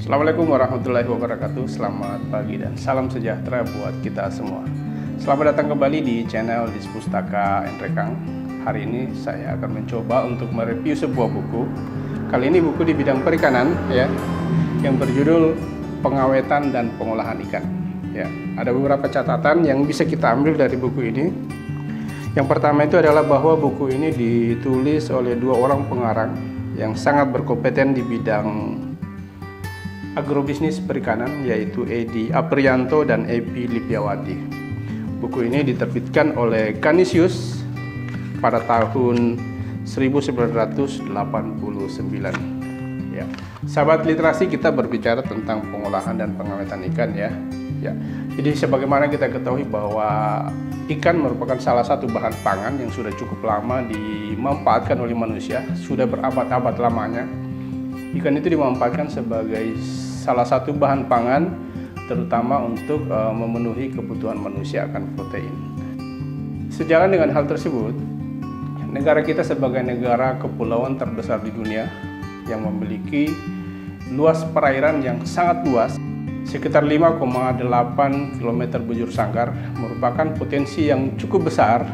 Assalamualaikum warahmatullahi wabarakatuh. Selamat pagi dan salam sejahtera buat kita semua. Selamat datang kembali di channel Dispustaka Enrekang. Hari ini saya akan mencoba untuk mereview sebuah buku. Kali ini buku di bidang perikanan ya, yang berjudul Pengawetan dan Pengolahan Ikan. Ya, ada beberapa catatan yang bisa kita ambil dari buku ini. Yang pertama itu adalah bahwa buku ini ditulis oleh dua orang pengarang yang sangat berkompeten di bidang agrobisnis perikanan, yaitu Edi Aprianto dan Epi Lipiawati. Buku ini diterbitkan oleh Canisius pada tahun 1989. Ya. Sahabat literasi, kita berbicara tentang pengolahan dan pengawetan ikan ya. Jadi sebagaimana kita ketahui bahwa ikan merupakan salah satu bahan pangan yang sudah cukup lama dimanfaatkan oleh manusia, sudah berabad-abad lamanya. Ikan itu dimanfaatkan sebagai salah satu bahan pangan, terutama untuk memenuhi kebutuhan manusia akan protein. Sejalan dengan hal tersebut, negara kita sebagai negara kepulauan terbesar di dunia yang memiliki luas perairan yang sangat luas, sekitar 5,8 km bujur sangkar, merupakan potensi yang cukup besar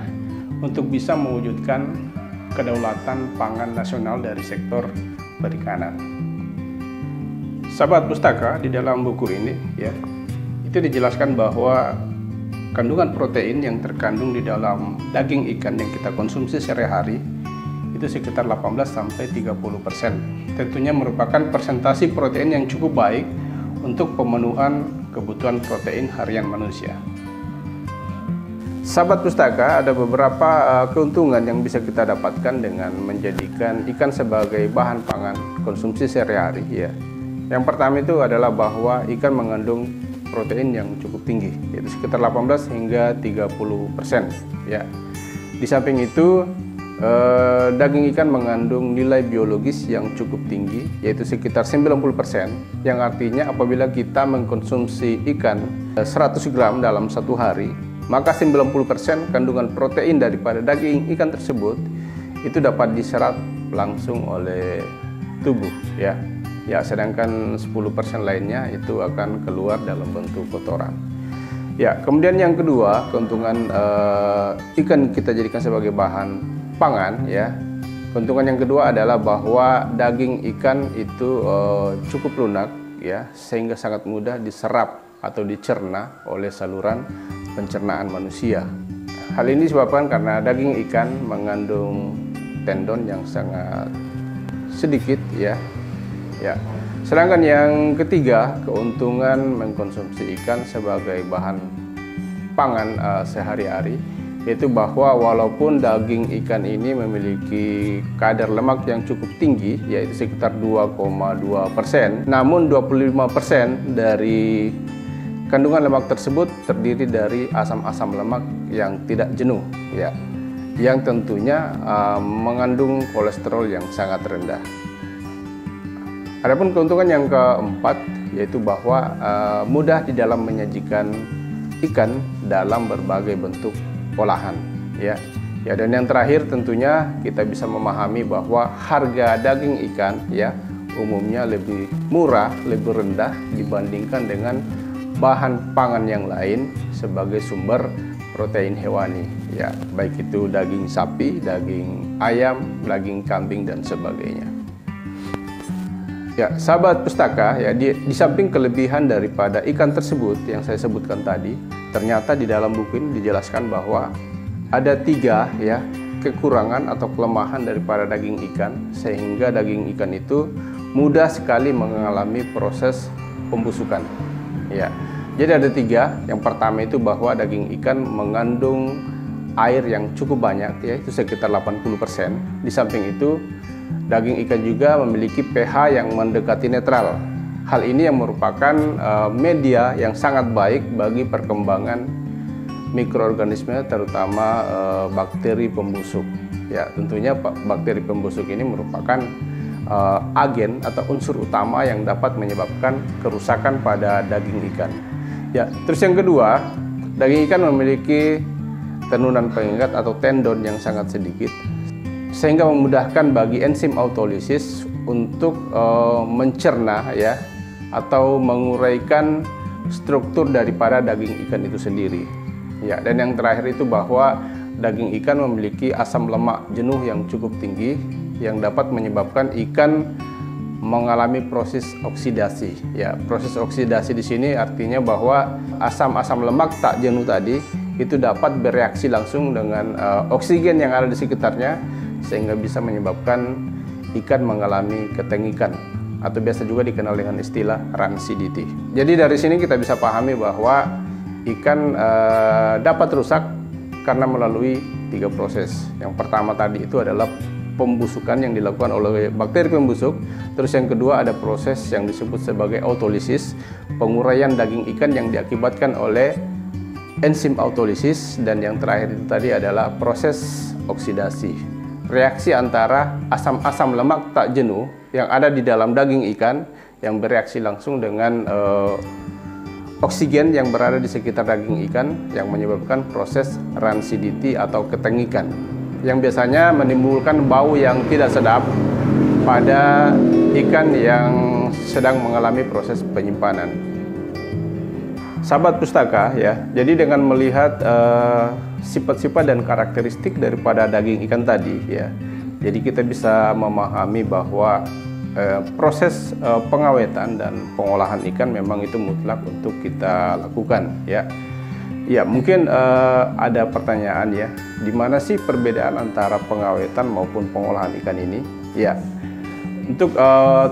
untuk bisa mewujudkan kedaulatan pangan nasional dari sektor perikanan. Sahabat pustaka, di dalam buku ini ya, itu dijelaskan bahwa kandungan protein yang terkandung di dalam daging ikan yang kita konsumsi sehari-hari itu sekitar 18-30%. Tentunya merupakan persentase protein yang cukup baik untuk pemenuhan kebutuhan protein harian manusia. Sahabat pustaka, ada beberapa keuntungan yang bisa kita dapatkan dengan menjadikan ikan sebagai bahan pangan konsumsi sehari-hari ya. Yang pertama itu adalah bahwa ikan mengandung protein yang cukup tinggi, yaitu sekitar 18 hingga 30% ya. Di samping itu daging ikan mengandung nilai biologis yang cukup tinggi, yaitu sekitar 90%, yang artinya apabila kita mengkonsumsi ikan 100 gram dalam satu hari, maka 90% kandungan protein daripada daging ikan tersebut itu dapat diserap langsung oleh tubuh ya. Sedangkan 10% lainnya itu akan keluar dalam bentuk kotoran. Ya, kemudian yang kedua, keuntungan ikan kita jadikan sebagai bahan pangan ya. Keuntungan yang kedua adalah bahwa daging ikan itu cukup lunak ya, sehingga sangat mudah diserap atau dicerna oleh saluran pencernaan manusia. Hal ini disebabkan karena daging ikan mengandung tendon yang sangat sedikit ya. Sedangkan yang ketiga, keuntungan mengkonsumsi ikan sebagai bahan pangan sehari-hari, yaitu bahwa walaupun daging ikan ini memiliki kadar lemak yang cukup tinggi, yaitu sekitar 2,2%, namun 25% dari kandungan lemak tersebut terdiri dari asam-asam lemak yang tidak jenuh, ya, yang tentunya mengandung kolesterol yang sangat rendah. Adapun keuntungan yang keempat, yaitu bahwa mudah di dalam menyajikan ikan dalam berbagai bentuk olahan, ya. Dan yang terakhir tentunya kita bisa memahami bahwa harga daging ikan, ya, umumnya lebih murah, lebih rendah dibandingkan dengan bahan pangan yang lain sebagai sumber protein hewani, ya, baik itu daging sapi, daging ayam, daging kambing dan sebagainya. Ya, sahabat pustaka, ya, di samping kelebihan daripada ikan tersebut yang saya sebutkan tadi, ternyata di dalam buku ini dijelaskan bahwa ada 3 ya kekurangan atau kelemahan daripada daging ikan, sehingga daging ikan itu mudah sekali mengalami proses pembusukan. Ya, jadi ada 3. Yang pertama itu bahwa daging ikan mengandung air yang cukup banyak, yaitu sekitar 80%. Di samping itu, daging ikan juga memiliki pH yang mendekati netral. Hal ini yang merupakan media yang sangat baik bagi perkembangan mikroorganisme, terutama bakteri pembusuk. Ya, tentunya bakteri pembusuk ini merupakan agen atau unsur utama yang dapat menyebabkan kerusakan pada daging ikan. Ya, terus yang kedua, daging ikan memiliki tenunan pengikat atau tendon yang sangat sedikit, sehingga memudahkan bagi enzim autolisis untuk mencerna ya atau menguraikan struktur daripada daging ikan itu sendiri. Ya, dan yang terakhir itu bahwa daging ikan memiliki asam lemak jenuh yang cukup tinggi yang dapat menyebabkan ikan mengalami proses oksidasi. Ya, proses oksidasi di sini artinya bahwa asam-asam lemak tak jenuh tadi itu dapat bereaksi langsung dengan oksigen yang ada di sekitarnya sehingga bisa menyebabkan ikan mengalami ketengikan atau biasa juga dikenal dengan istilah rancidity. Jadi dari sini kita bisa pahami bahwa ikan dapat rusak karena melalui 3 proses. Yang pertama tadi itu adalah pembusukan yang dilakukan oleh bakteri pembusuk. Terus yang kedua ada proses yang disebut sebagai autolisis, penguraian daging ikan yang diakibatkan oleh enzim autolisis. Dan yang terakhir itu tadi adalah proses oksidasi, reaksi antara asam-asam lemak tak jenuh yang ada di dalam daging ikan yang bereaksi langsung dengan oksigen yang berada di sekitar daging ikan yang menyebabkan proses rancidity atau ketengikan yang biasanya menimbulkan bau yang tidak sedap pada ikan yang sedang mengalami proses penyimpanan. Sahabat pustaka ya, jadi dengan melihat sifat-sifat dan karakteristik daripada daging ikan tadi ya, jadi kita bisa memahami bahwa proses pengawetan dan pengolahan ikan memang itu mutlak untuk kita lakukan ya. Ya, mungkin ada pertanyaan ya, di mana sih perbedaan antara pengawetan maupun pengolahan ikan ini? Ya, untuk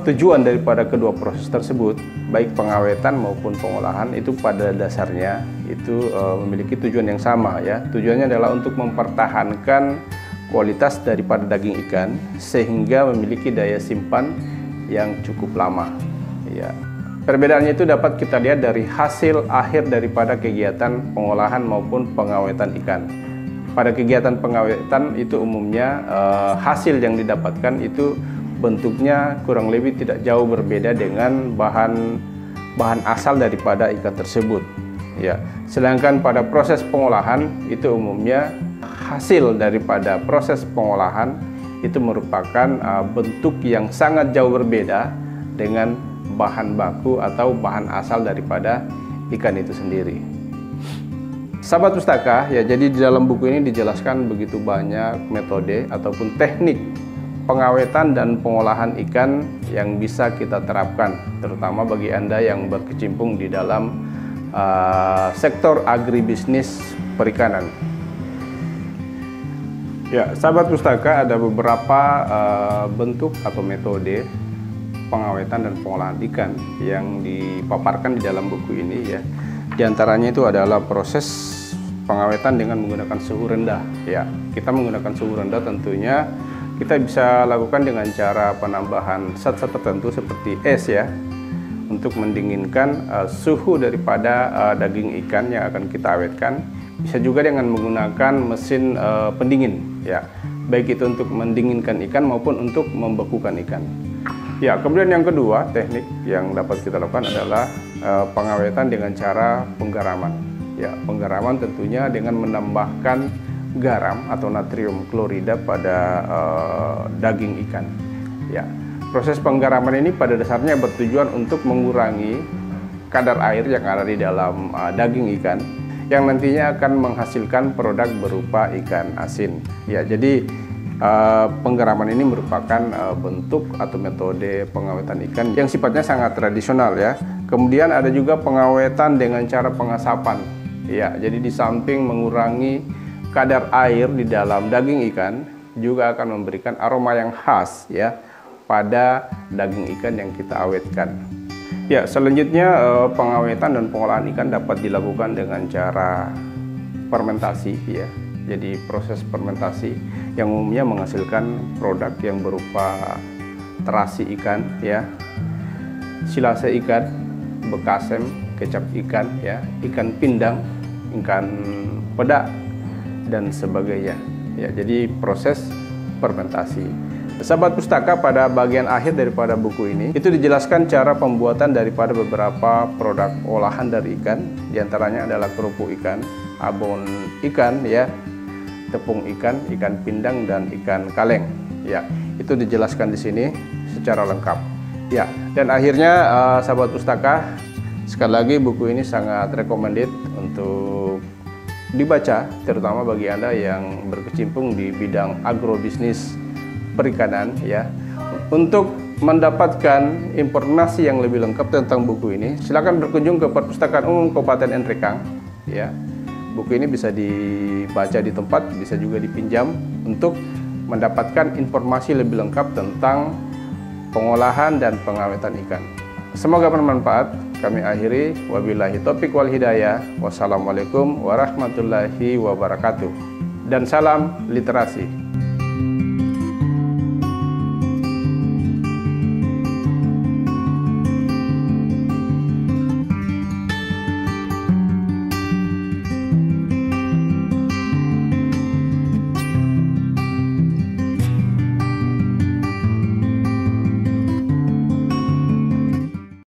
tujuan daripada kedua proses tersebut, baik pengawetan maupun pengolahan itu pada dasarnya itu memiliki tujuan yang sama ya. Tujuannya adalah untuk mempertahankan kualitas daripada daging ikan sehingga memiliki daya simpan yang cukup lama. Ya. Perbedaannya itu dapat kita lihat dari hasil akhir daripada kegiatan pengolahan maupun pengawetan ikan. Pada kegiatan pengawetan itu umumnya hasil yang didapatkan itu bentuknya kurang lebih tidak jauh berbeda dengan bahan asal daripada ikan tersebut. Ya, sedangkan pada proses pengolahan itu umumnya hasil daripada proses pengolahan itu merupakan bentuk yang sangat jauh berbeda dengan bahan baku atau bahan asal daripada ikan itu sendiri. Sahabat pustaka ya, jadi di dalam buku ini dijelaskan begitu banyak metode ataupun teknik pengawetan dan pengolahan ikan yang bisa kita terapkan, terutama bagi Anda yang berkecimpung di dalam sektor agribisnis perikanan. Ya, sahabat pustaka, ada beberapa bentuk atau metode pengawetan dan pengolahan ikan yang dipaparkan di dalam buku ini ya. Di antaranya itu adalah proses pengawetan dengan menggunakan suhu rendah ya. Kita menggunakan suhu rendah tentunya kita bisa lakukan dengan cara penambahan zat-zat tertentu seperti es ya, untuk mendinginkan suhu daripada daging ikan yang akan kita awetkan. Bisa juga dengan menggunakan mesin pendingin ya, baik itu untuk mendinginkan ikan maupun untuk membekukan ikan. Ya, kemudian yang kedua teknik yang dapat kita lakukan adalah pengawetan dengan cara penggaraman. Ya, penggaraman tentunya dengan menambahkan garam atau natrium klorida pada daging ikan. Ya, proses penggaraman ini pada dasarnya bertujuan untuk mengurangi kadar air yang ada di dalam daging ikan yang nantinya akan menghasilkan produk berupa ikan asin. Ya, jadi penggaraman ini merupakan bentuk atau metode pengawetan ikan yang sifatnya sangat tradisional ya. Kemudian ada juga pengawetan dengan cara pengasapan. Ya, jadi di samping mengurangi kadar air di dalam daging ikan, juga akan memberikan aroma yang khas ya pada daging ikan yang kita awetkan. Ya, selanjutnya pengawetan dan pengolahan ikan dapat dilakukan dengan cara fermentasi ya. Jadi proses fermentasi yang umumnya menghasilkan produk yang berupa terasi ikan ya, silase ikan, bekasem, kecap ikan ya, ikan pindang, ikan peda dan sebagainya. Ya, jadi proses fermentasi. Sahabat pustaka, pada bagian akhir daripada buku ini itu dijelaskan cara pembuatan daripada beberapa produk olahan dari ikan. Di antaranya adalah kerupuk ikan, abon ikan ya, tepung ikan, ikan pindang dan ikan kaleng. Ya, itu dijelaskan di sini secara lengkap. Ya, dan akhirnya sahabat pustaka, sekali lagi buku ini sangat recommended untuk dibaca, terutama bagi Anda yang berkecimpung di bidang agrobisnis perikanan ya. Untuk mendapatkan informasi yang lebih lengkap tentang buku ini, silakan berkunjung ke Perpustakaan Umum Kabupaten Nrekang ya. Buku ini bisa dibaca di tempat, bisa juga dipinjam untuk mendapatkan informasi lebih lengkap tentang pengolahan dan pengawetan ikan. Semoga bermanfaat. Kami akhiri, wabillahi taufiq wal hidayah. Wassalamualaikum warahmatullahi wabarakatuh. Dan salam literasi.